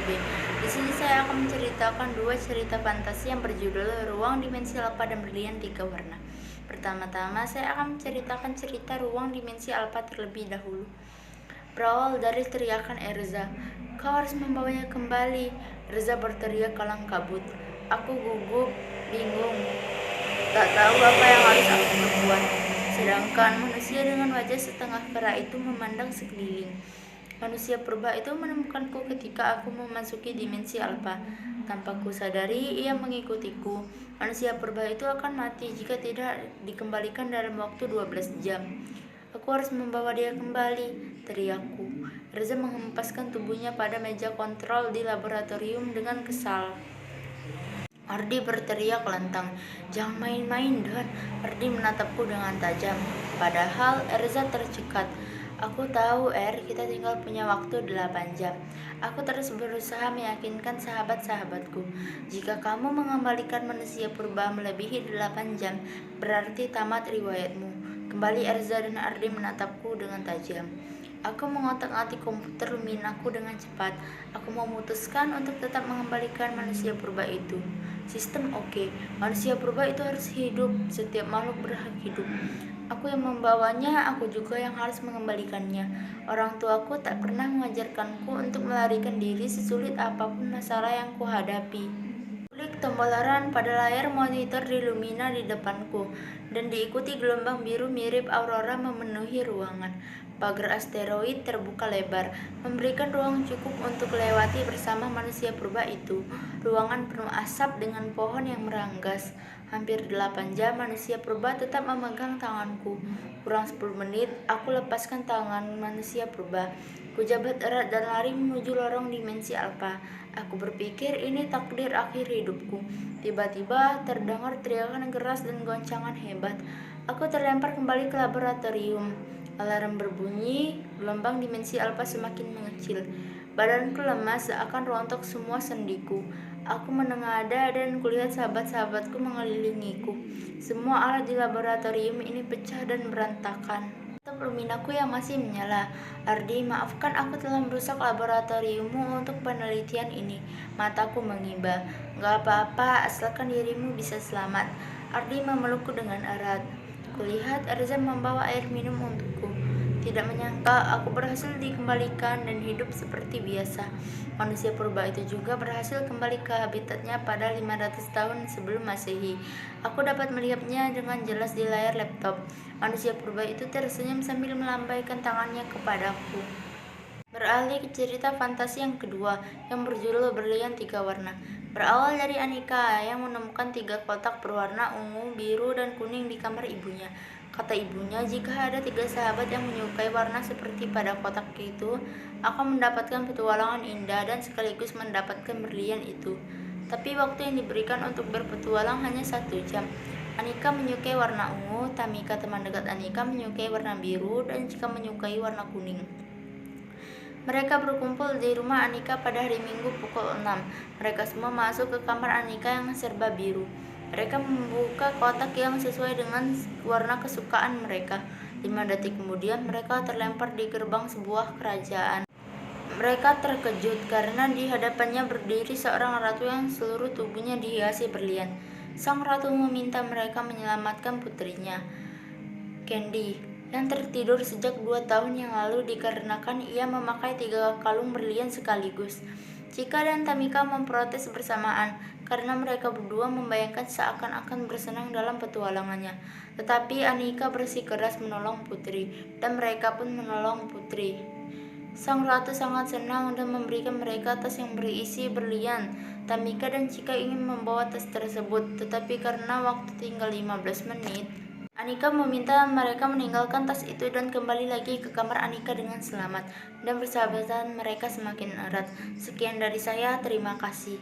B. Di sini saya akan menceritakan dua cerita fantasi yang berjudul Ruang Dimensi Alpha dan Berlian Tiga Warna. Pertama-tama, saya akan menceritakan cerita Ruang Dimensi Alpha terlebih dahulu. Berawal dari teriakan Erza, "Kau harus membawanya kembali!" Erza berteriak kalang kabut. Aku gugup, bingung, tak tahu apa yang harus aku perbuat. Sedangkan manusia dengan wajah setengah kera itu memandang sekeliling. Manusia purba itu menemukanku ketika aku memasuki dimensi alfa. Tanpa ku sadari, ia mengikutiku. Manusia purba itu akan mati jika tidak dikembalikan dalam waktu 12 jam. Aku harus membawa dia kembali, teriakku. Reza menghempaskan tubuhnya pada meja kontrol di laboratorium dengan kesal. Ardi berteriak lantang, "Jangan main-main, Don." Ardi menatapku dengan tajam. Padahal Erza tercekat. "Aku tahu, kita tinggal punya waktu 8 jam. Aku terus berusaha meyakinkan sahabat-sahabatku. Jika kamu mengembalikan manusia purba melebihi 8 jam, berarti tamat riwayatmu." Kembali Erza dan Ardi menatapku dengan tajam. Aku mengotak-atik komputer luminaku dengan cepat. Aku memutuskan untuk tetap mengembalikan manusia purba itu. Sistem oke. Manusia purba itu harus hidup. Setiap makhluk berhak hidup. Aku yang membawanya, aku juga yang harus mengembalikannya. Orang tuaku tak pernah mengajarkanku untuk melarikan diri sesulit apapun masalah yang kuhadapi. Klik tombol run pada layar monitor di Lumina di depanku, dan diikuti gelombang biru mirip aurora memenuhi ruangan. Pagar asteroid terbuka lebar, memberikan ruang cukup untuk lewati bersama manusia purba itu. Ruangan penuh asap dengan pohon yang meranggas. Hampir 8 jam manusia purba tetap memegang tanganku. Kurang 10 menit, aku lepaskan tangan manusia purba. Kujabat erat dan lari menuju lorong dimensi alfa. Aku berpikir ini takdir akhir hidupku. Tiba-tiba terdengar teriakan keras dan goncangan hebat. Aku terlempar kembali ke laboratorium. Alarm berbunyi, gelombang dimensi alfa semakin mengecil. Badanku lemas seakan rontok semua sendiku. Aku menengadah dan kulihat sahabat-sahabatku mengelilingiku. Semua alat di laboratorium ini pecah dan berantakan. Laptop luminaku yang masih menyala. "Ardi, maafkan aku telah merusak laboratoriummu untuk penelitian ini." Mataku mengiba. "Gak apa-apa, asalkan dirimu bisa selamat." Ardi memelukku dengan erat. Kulihat Erza membawa air minum untukku. Tidak menyangka aku berhasil dikembalikan dan hidup seperti biasa. Manusia purba itu juga berhasil kembali ke habitatnya pada 500 tahun sebelum Masehi. Aku dapat melihatnya dengan jelas di layar laptop. Manusia purba itu tersenyum sambil melambaikan tangannya kepadaku. Beralih ke cerita fantasi yang kedua, yang berjudul Berlian Tiga Warna. Berawal dari Anika yang menemukan 3 kotak berwarna ungu, biru, dan kuning di kamar ibunya. Kata ibunya, jika ada 3 sahabat yang menyukai warna seperti pada kotak itu, akan mendapatkan petualangan indah dan sekaligus mendapatkan berlian itu. Tapi waktu yang diberikan untuk berpetualang hanya 1 jam. Anika menyukai warna ungu, Tamika teman dekat Anika menyukai warna biru, dan Cika menyukai warna kuning. Mereka berkumpul di rumah Anika pada hari Minggu pukul 6. Mereka semua masuk ke kamar Anika yang serba biru. Mereka membuka kotak yang sesuai dengan warna kesukaan mereka. 5 detik kemudian mereka terlempar di gerbang sebuah kerajaan. Mereka terkejut karena di hadapannya berdiri seorang ratu yang seluruh tubuhnya dihiasi berlian. Sang ratu meminta mereka menyelamatkan putrinya, Candy, yang tertidur sejak 2 tahun yang lalu dikarenakan ia memakai 3 kalung berlian sekaligus. Cika dan Tamika memprotes bersamaan karena mereka berdua membayangkan seakan-akan bersenang dalam petualangannya. Tetapi Anika bersikeras menolong putri, dan mereka pun menolong putri. Sang ratu sangat senang dan memberikan mereka tas yang berisi berlian. Tamika dan Cika ingin membawa tas tersebut, tetapi karena waktu tinggal 15 menit, Anika meminta mereka meninggalkan tas itu dan kembali lagi ke kamar Anika dengan selamat, dan persahabatan mereka semakin erat. Sekian dari saya, terima kasih.